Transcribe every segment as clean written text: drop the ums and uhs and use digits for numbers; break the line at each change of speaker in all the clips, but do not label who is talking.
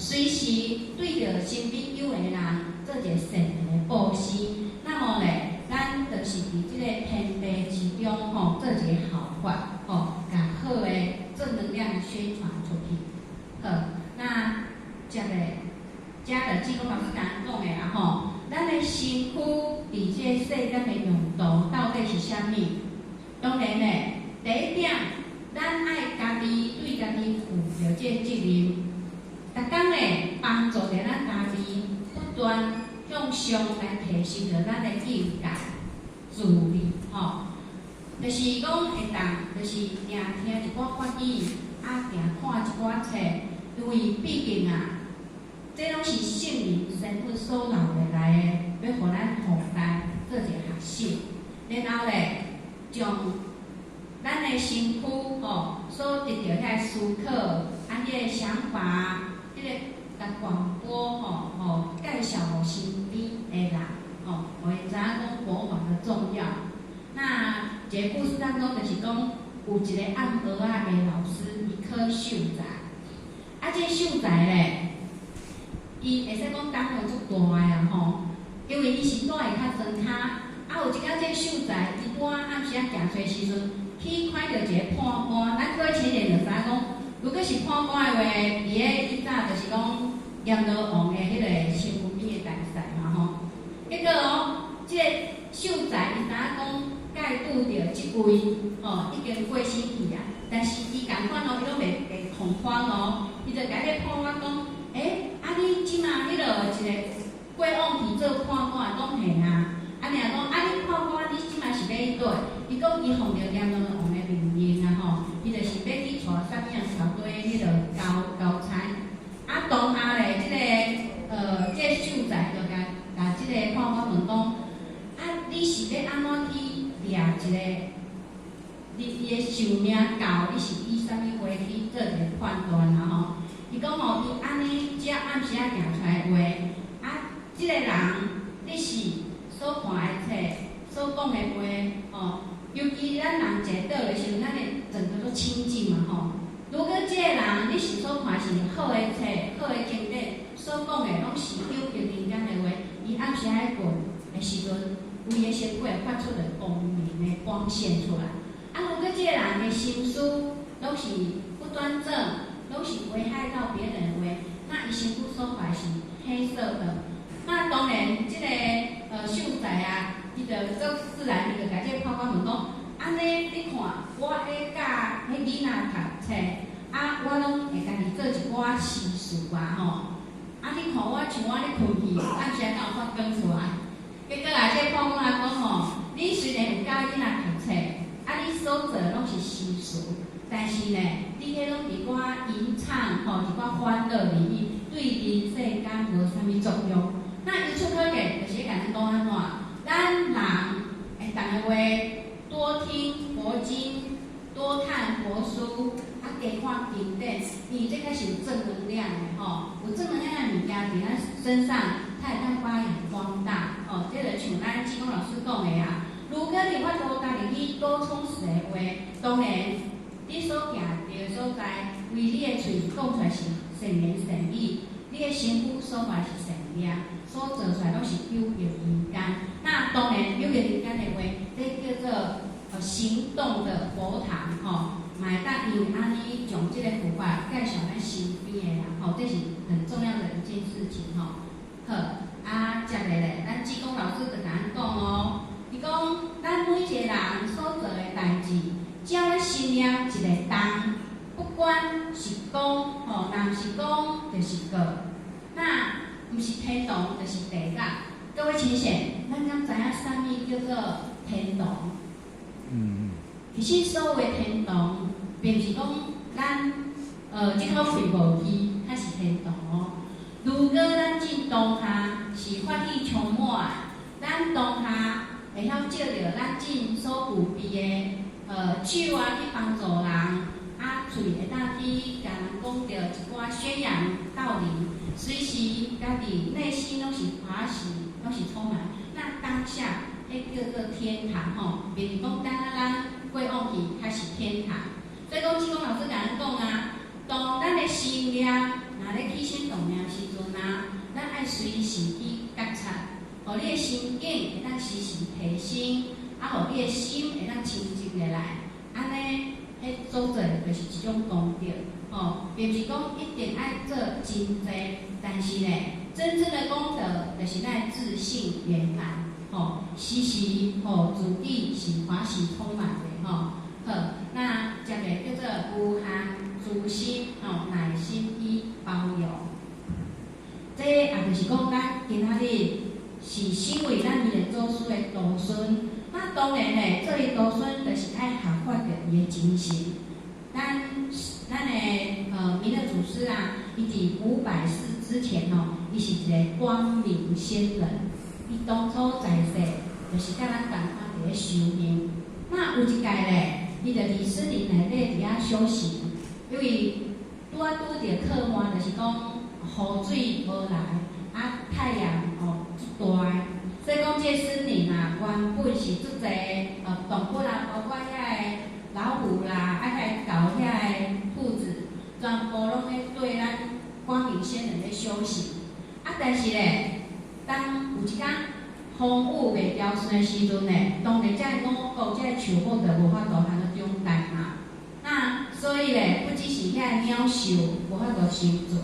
随时对着身边有的人做一个善的布施，那么咧，咱就是伫即个天地之中吼，做一个好法吼，把好的正能量宣传出去。好，那接着志工老师刚讲的啦吼，咱的身躯伫即个世间的用途到底是啥物？当然咧，第一点，咱爱家己对家己负着即个责任，逐工咧帮助着咱家己不断向上来提升着咱的境界、自律吼。就是讲会当，就是定听一寡法语，定看一寡册，因为毕竟这拢是圣人身份所留下来的，要互咱后代做一个学习，然后咧，将咱的身躯所得到遐思考，迄个想法，迄个甲广播介绍互身边的人互因知影讲佛法的重要。那一个故事当中就是讲，有一个按蚵仔的老师，伊考秀才，这个秀才咧。伊会使讲当堂足大呀吼，因为伊是住会较庄骹，有一间这秀才，伊拄暗时行出时阵，去看到一个判官，咱各位青年就知影讲，如果是判官的话，伫咧以早就是讲阎罗王的迄个身份边的大赛嘛吼。结果这个秀才伊知影讲，甲伊拄着即位已经过身去啊，但是伊共款伊拢袂恐慌伊就甲迄个判官讲。你即马迄落一个过往去做判官，讲嘿尔讲你判官你即马是要倒？伊讲伊奉着阎罗王的命令吼，伊就是要去带啥物小队迄落交差。当下咧，这个秀才就甲即个判官问讲，你是要安怎去掠一个？你的寿命到，你是以啥物话去做一个判断吼？伊讲伊安尼只暗时行出来的话，即个人你是所看的册、所讲的话尤其咱人坐倒的时候，咱会整个都清净嘛吼。如果即个人你是所看是好的册、好的经典，所讲的拢是有平人间的话，伊暗时爱困的时阵，伊的身躯会发出着光明的光线出来。如果即个人的心思拢是不端正，都是危害到别人的话，那伊身躯所怀是黑色的。那当然，这个秀才伊就做自然，伊就甲这个判官问讲：安尼你看，我咧教迄囡仔读册，我拢会家己做一寡诗词吼。你看我像我咧困去，暗时敢有发光出来。结果这个判官讲你虽然有教囡仔读册，你所做拢是诗词。但是呢，你迄拢一寡吟唱一寡欢乐里面，对人世间无啥物作用。那由此可见，就是甲咱讲安怎？咱人会当个话多听佛经，多看佛书，加看经典，因为这个是有正能量的有正能量的物件伫咱身上，它会当发扬光大这就像咱志工老师讲的如果你法度家己去多充实的话，当然。你所行着所在，为你的嘴讲出来是善言善语，你的身躯所怀是善良，所做出来拢是有益人间。那当然有益人间的话，这叫做行动的佛堂嘛会当因为安尼将这个佛法介绍咱身边的人这是很重要的一件事情好，接下来咱志工老师就甲咱讲伊讲咱每一个人所做的代志。只要咱心念一个动，不管是讲若毋是讲就是过，那毋是天堂就是地狱。各位亲贤，咱敢知影啥物叫做天堂？其实所谓天堂，并毋是讲咱即口肺无气，它是天堂如果咱进当下是法喜充满，咱当下会晓借着咱进所具备的。手去帮助人，嘴会当去甲人讲着一寡宣扬道理，随时家己内心拢是欢喜，拢是充满。那当下，迄叫做天堂比如讲，咱过往去，它是天堂。所以讲，志工老师甲咱讲当咱的心念若咧起心动念随时去觉察，互你的心境会当时时提升，互你的心会当清净下来。安尼，迄做做就是一种功德，并不是讲一定爱做真济，但是呢，真正的功德就是咱自信圆满，时时自己是欢喜充满的，好，那这个叫做无限诸心，耐心与包容。这也就是讲，咱今仔日是身为咱弥勒祖师的徒孙，那当然呢，做伊徒孙就是爱效法着伊的精神。咱的弥勒祖师啊，伊伫500世之前伊是一个光明仙人。伊当初在世就是甲咱共款伫咧修行。那有一届咧，伊就伫森林内底伫遐休息，因为拄着靠岸，就是讲雨水无来，太阳足大，所以讲这森林啊，原本是足侪动物啊，包括遐个老虎啦，遐个狗、遐个兔子，全部拢咧对咱光明仙人咧休息。但是咧，当有一天风雨袂调顺的时阵咧，当然这五谷、这树木就无法度通去长大嘛。那所以咧，不只是遐鸟兽无法度生存，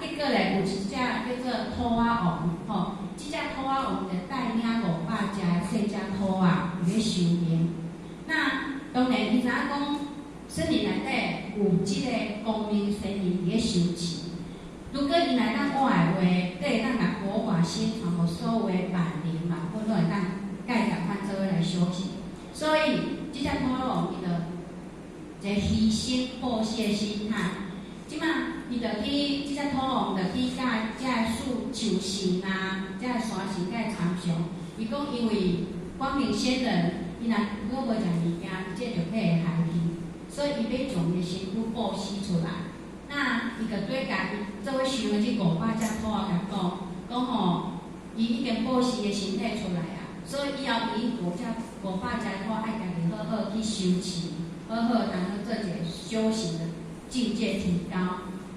结果咧有一只叫做兔仔王，这只兔仔王就带领500只细只兔仔咧修行。那当然，伊知影讲森林内底有即个光明仙人伫咧修持。如果伊来当我的话，佫会当来活化身，全部所有的万灵万物都会当介共款做伙来修行。所以，即只兔仔王伊就一个牺牲奉献的心态。即马伊就去，即只兔仔王就去甲遮个树树神啊，遮个山神甲伊参详。伊讲因为光明仙人，伊若如果无食物件，伊这就会害去，所以伊要将伊的身躯布施出来。那伊就对家己做伙想的这500只兔仔讲伊已经布施的身体出来啊，所以以后伊500只兔爱家己好好去修持，好好当去做一个修行的境界提高。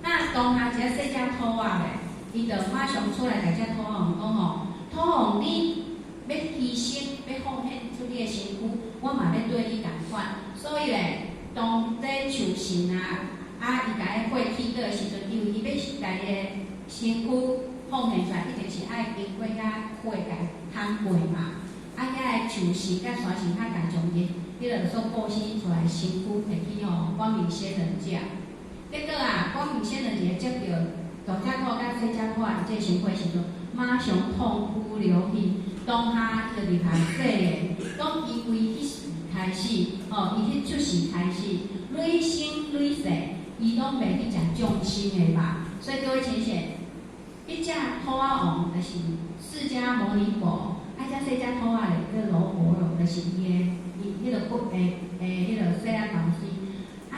那当下一个细只兔仔咧，伊就马上出来甲只兔仔王讲兔仔王你要牺牲，要奉献出你的身躯，我嘛要对你共款。所以咧，当这树神伊甲伊火起倒的时阵，因为伊要家己的身躯奉献出来，一定是爱经过甲火甲烘过嘛。遐个树神甲山神，甲将伊迄个所布施出来身躯摕去光明仙人食。结果光明仙人一接到大只兔甲细只兔伫这身躯时阵，马上痛哭流涕，当下伊就立下誓言，讲因为迄时开始，伊迄出世开始，累生累世。伊拢袂去食众生的肉，所以各位亲戚，一只兔仔王就是释迦牟尼佛，只细只兔仔咧，叫罗婆罗，就是伊迄个骨迄个细仔东西。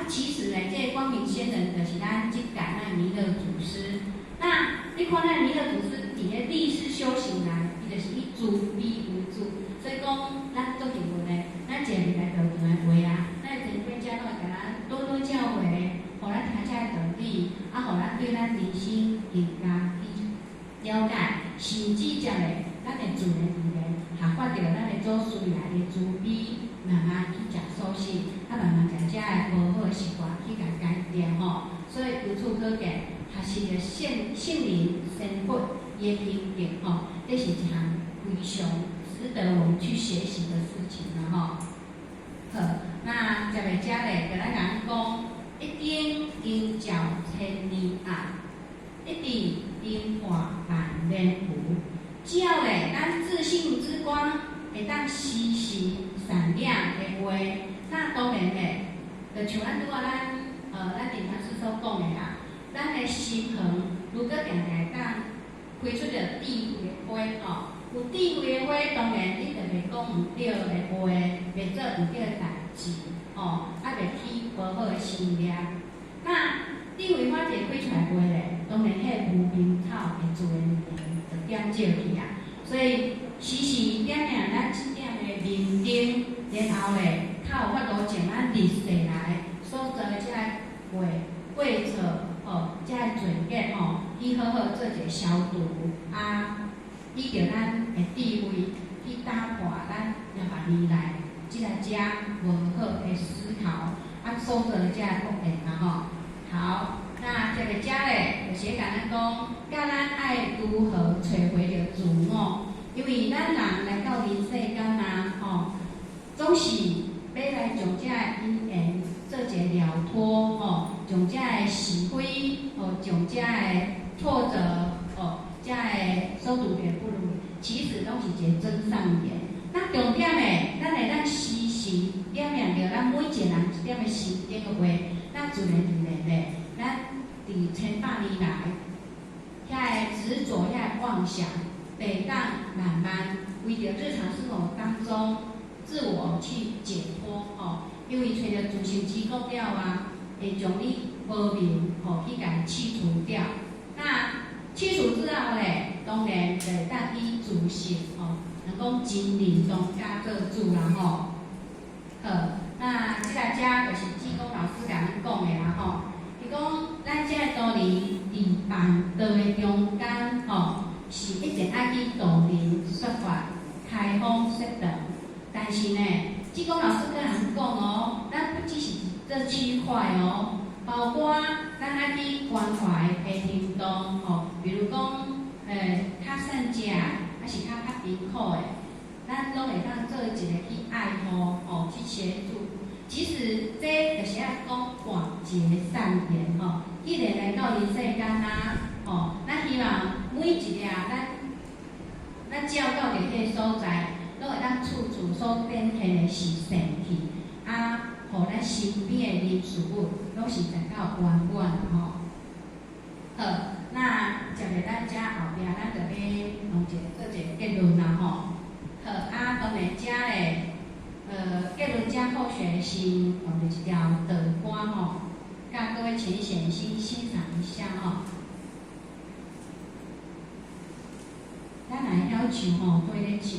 其实呢，这个光明仙人就是咱即届咱弥勒祖师。那你看咱弥勒祖师伫咧历史修行来，伊就是以慈悲为主，所以讲咱做人物呢，咱一个礼拜就有一回啊，咱前辈家拢会甲咱多多教诲。互咱听遮个道理，互咱对咱人生更加去了解，甚至则咧，咱会自然效法着咱的祖师爷的慈悲，慢慢去食素食，慢慢将遮个无好的习惯去甲改掉所以由此可见，学习着圣灵身份伊的平静这是一项非常值得我们去学习的事情好，那接来遮咧，就咱讲。一丁因照千年暗，一滴因化万年浮。只要咧，咱自信之光会当时时闪亮的话，那当然咧，就像咱拄仔咱顶头师所讲的咱的心恒如果常常当开出着智慧的花有智慧的花，当然你就袂讲毋对的话，袂做毋对的代志。袂起无好的心念。那智慧花一开出来花咧，当然迄无名草会自然就点照去所以时时点咱即点的面顶，然后咧，较有法度从咱日世来所做的遮个花草，遮个全结伊好好做一个消毒以着咱的智慧去打破咱200年来即个遮无好的思考所做的遮恶业吼。好，那这个遮咧，就是甲咱讲，教咱爱如何找回着自我，因为咱人来到人世间总是要来将遮个因缘做一个了脱将遮个是非将遮个挫折遮个所拄着不如，其实拢是一个真善缘。那重点诶，咱时时点亮着咱每一个人一点诶心顶个话，咱自然咧，咱伫千百年来，遐个执着、遐个妄想，袂当慢慢为着日常生活当中自我去解脱因为找着自性之国了会将你无明去甲去除掉。那去除之后咧，当然会当以自性能讲真理中加做主啦那即个遮就是志工老师甲咱讲的啦伊讲咱遮个道理伫办道的中间是一直爱去导人说法、开放说道。但是呢，志工老师跟人讲咱不只是这区块包括咱爱去关怀的行动比如讲较善食还是较贫苦的，咱拢会当做一个去爱护去协助。其实这就是要讲广结善缘既然来到人世间咱希望每一个咱照到着迄个所在，拢会当处处所展现的是善气互咱身边的人事物拢是达到圆满好，那接着咱遮后壁，咱就要做一个结论啦好，当然遮咧结论遮后续是就是一条道歌甲各位浅显欣赏一下咱来要唱对咧唱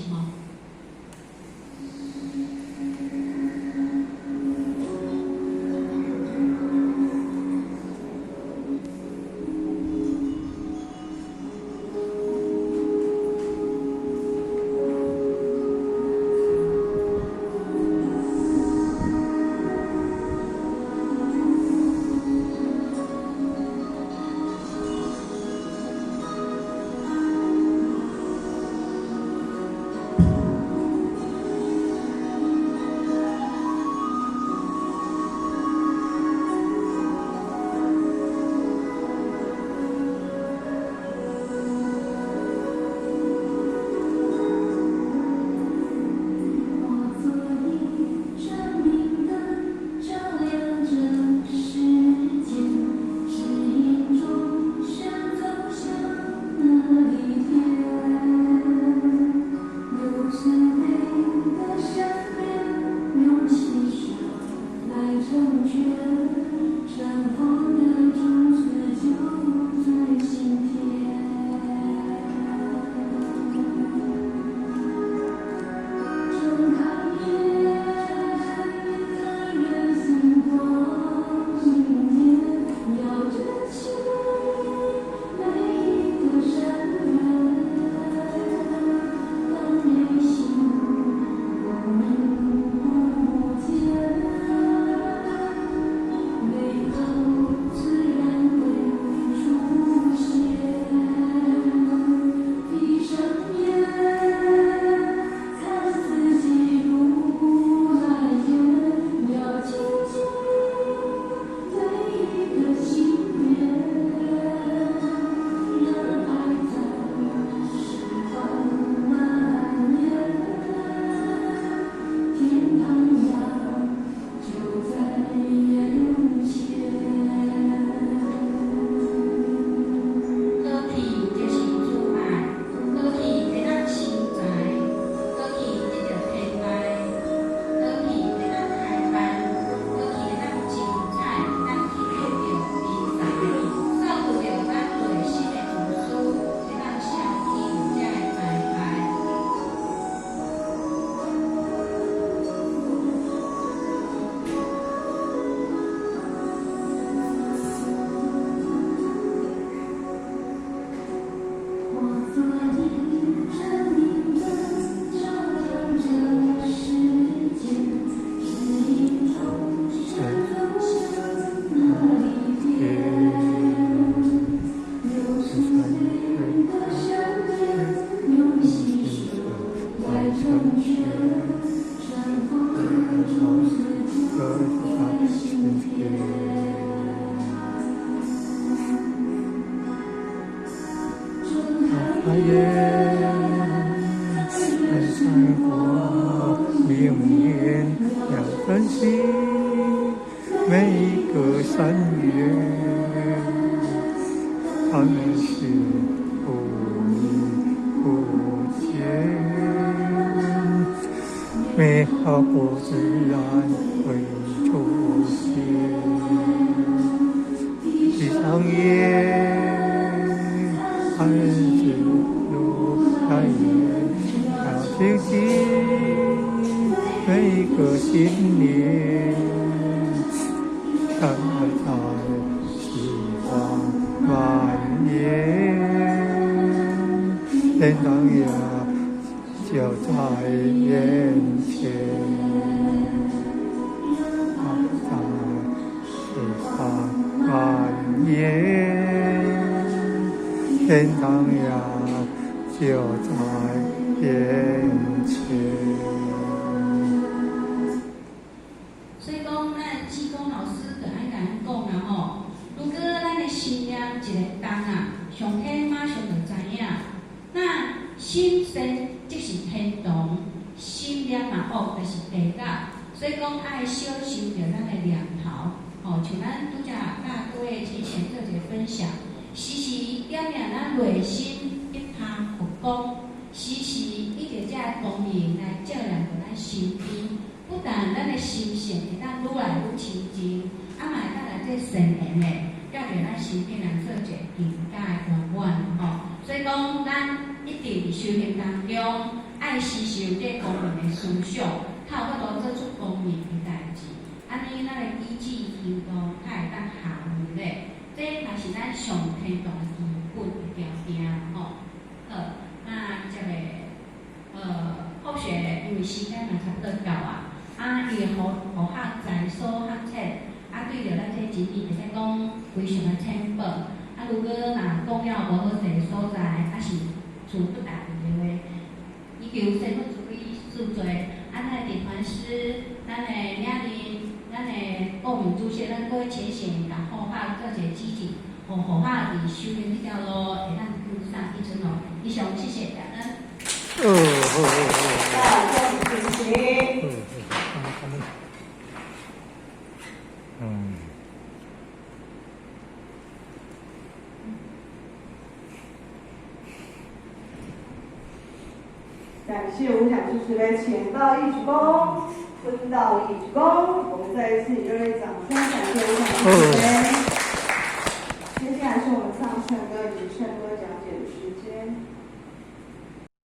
美好不自然会出现，闭上眼，看日落开眼，要听听每个新年，看在希望蔓延，天堂呀就在眼前，在希望蔓延，天堂呀就在眼前。
所以讲，咱志工老师就爱甲咱讲啦吼，如果咱的心念一个动啊，上天马上就知影。那心生即是天堂，心念嘛恶就是地狱。所以讲爱小心着咱的念头，像咱拄则甲各位之前做一个分享，时时点亮咱内心一拍佛光，时时以着这光明来照亮着咱身边。不但咱的心性会当愈来愈清净，嘛会当来这善缘的，叫着咱身边人做一个更加的圆满吼。所以讲，咱一定伫修行当中，爱吸收这光明的思想，才有法度做出光明的代志。安尼，咱的意志行动才会当下回咧。这嘛是咱上天堂的基本的条件吼。好，那接个后续因为时间嘛差不多到啊。伊会互学在所学册，对着咱这经历，会使讲非常的浅薄。如果若讲了无好势所在，是处不达的话，伊求神佛主义助罪，咱的地团师，咱的领领，咱的报名主席，咱各位前线甲护法做一个指示，互护法伫修行这条路会当更上一层楼。以上，谢谢感恩。
谢谢。感谢无想支持的浅道义举公、分道义举公，我们再一次以热烈掌声感谢无想支持。